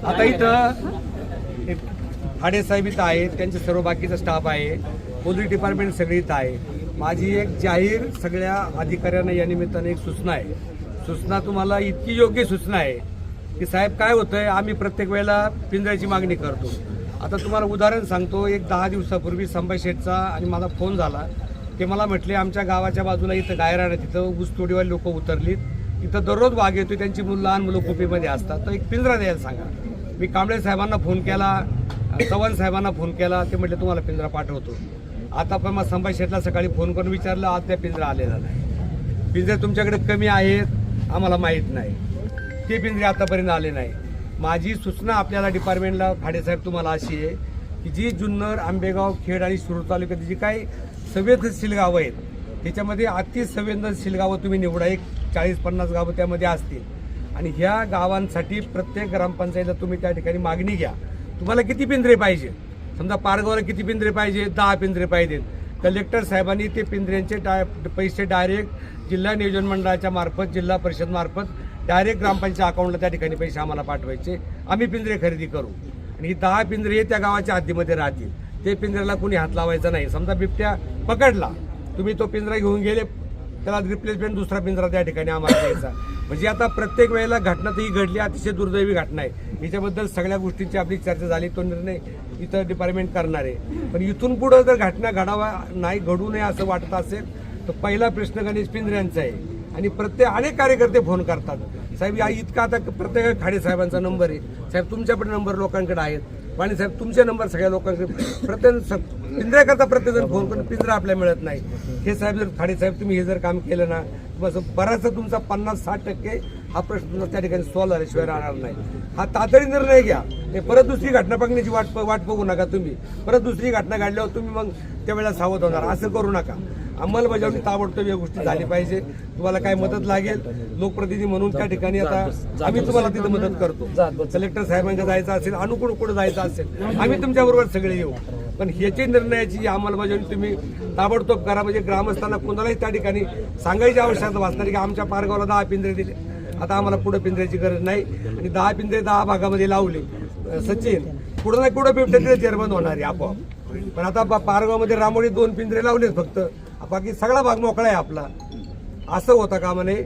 आता इथं हाडे साहेब इथं आहेत, त्यांचे सर्व बाकीचा स्टाफ आहे, पोलीस डिपार्टमेंट सगळी इथं आहे. माझी एक जाहीर सगळ्या अधिकाऱ्यांना या निमित्ताने एक सूचना आहे. सूचना तुम्हाला इतकी योग्य सूचना आहे की साहेब काय होतंय, आम्ही प्रत्येक वेळेला पिंजऱ्याची मागणी करतो. आता तुम्हाला उदाहरण सांगतो, एक 10 दिवसापूर्वी संभाजी शेठचा आणि माझा फोन झाला. ते मला म्हटले आमच्या गावाच्या बाजूला इथं गायरान आहे, तिथं ऊसतोडीवाली लोक उतरलीत, तिथं दररोज वाघ येतो, त्यांची लहान मुलं कुपीमध्ये असतात, तर एक पिंजरा द्यायला सांगा. मी कांबळे साहेबांना फोन केला, चव्हाण साहेबांना फोन केला, ते म्हटले तुम्हाला पिंजरा पाठवतो. आता पण मग संभाजी शेठला सकाळी फोन करून विचारलं, आज त्या पिंजरा आलेला नाही. पिंजरे तुमच्याकडे कमी आहेत आम्हाला माहीत नाही, ते पिंजरे आतापर्यंत आले नाही. माझी सूचना आपल्याला डिपार्टमेंटला खाडेसाहेब तुम्हाला अशी आहे की जी जुन्नर, आंबेगाव, खेड आणि शिरूर तालुक्यात जी काही संवेदनशील गावं आहेत त्याच्यामध्ये अति संवेदनशील गावं तुम्ही निवडा. एक 40-50 गावं त्यामध्ये असतील आणि ह्या गावांसाठी प्रत्येक ग्रामपंचायतीला तुम्ही त्या ठिकाणी मागणी घ्या. तुम्हाला किती पिंजरे पाहिजे, समजा पारगावला किती पिंजरे पाहिजे, 10 पिंजरे पाहिजेत. कलेक्टर साहेबांनी ते पिंजऱ्यांचे पैसे डायरेक्ट जिल्हा नियोजन मंडळाच्या मार्फत, जिल्हा परिषद मार्फत डायरेक्ट ग्रामपंचायत अकाउंटला त्या ठिकाणी पैसे आम्हाला पाठवायचे, आम्ही पिंजरे खरेदी करू. आणि ही 10 पिंजरे त्या गावाच्या हद्दीमध्ये राहतील. ते पिंजऱ्याला कोणी हात लावायचा नाही. समजा बिबट्या पकडला, तुम्ही तो पिंजरा घेऊन गेले, त्याला रिप्लेसमेंट दुसरा पिंजरा त्या ठिकाणी आम्हाला द्यायचा. म्हणजे आता प्रत्येक वेळेला घटना तर ही घडली, अतिशय दुर्दैवी घटना आहे. याच्याबद्दल सगळ्या गोष्टींची आपली चर्चा झाली, तो निर्णय इथं डिपार्टमेंट करणार आहे. पण इथून पुढं जर घटना घडू नये असं वाटत असेल तर पहिला प्रश्न गणेश पिंजऱ्यांचा आहे. आणि अनेक कार्यकर्ते फोन करतात, साहेब या इतका आता प्रत्येक खाडे साहेबांचा नंबर आहे, साहेब तुमच्याकडे नंबर लोकांकडे आहेत, वाणी साहेब तुमचे नंबर सगळ्या लोकांकडे, प्रत्येक पिंजऱ्याकरता प्रत्येकजण फोन करून पिंजरा आपल्याला मिळत नाही. हे साहेब जर खाडे साहेब तुम्ही हे जर काम केलं ना, बस बराचसा तुमचा 50-60% हा प्रश्न तुमचा त्या ठिकाणी सॉल्व्ह झाल्याशिवाय राहणार नाही. हा तातडी निर्णय घ्या. हे परत दुसरी घटना बघण्याची वाट बघू नका तुम्ही. परत दुसरी घटना घडल्यावर तुम्ही मग त्यावेळेला सावध होणार, असं करू नका. अंमलबजावणी ताबडतोब या गोष्टी झाली पाहिजे. तुम्हाला काय मदत लागेल लोकप्रतिनिधी म्हणून त्या ठिकाणी आता आम्ही तुम्हाला तिथं मदत करतो. कलेक्टर साहेबांकडे जायचं असेल, अनुकूल कुठं जायचं असेल, आम्ही तुमच्याबरोबर सगळे येऊ. पण ह्याची निर्णयाची अंमलबजावणी तुम्ही ताबडतोब करा. म्हणजे ग्रामस्थांना कोणालाही त्या ठिकाणी सांगायची आवश्यकता भासणार की आमच्या पारगावला 10 पिंजरे दिले, आता आम्हाला पुढे पिंजऱ्याची गरज नाही. आणि 10 पिंजरे 10 भागामध्ये लावले, सचिन पुढं नाही पुढं बिबट्या चेअरमन होणार आहे आपोआप. पण आता पारगावमध्ये रामोळी 2 पिंजरे लावलेत फक्त, बाकी सगळा भाग मोकळा आहे आपला. असं होता कामा नये.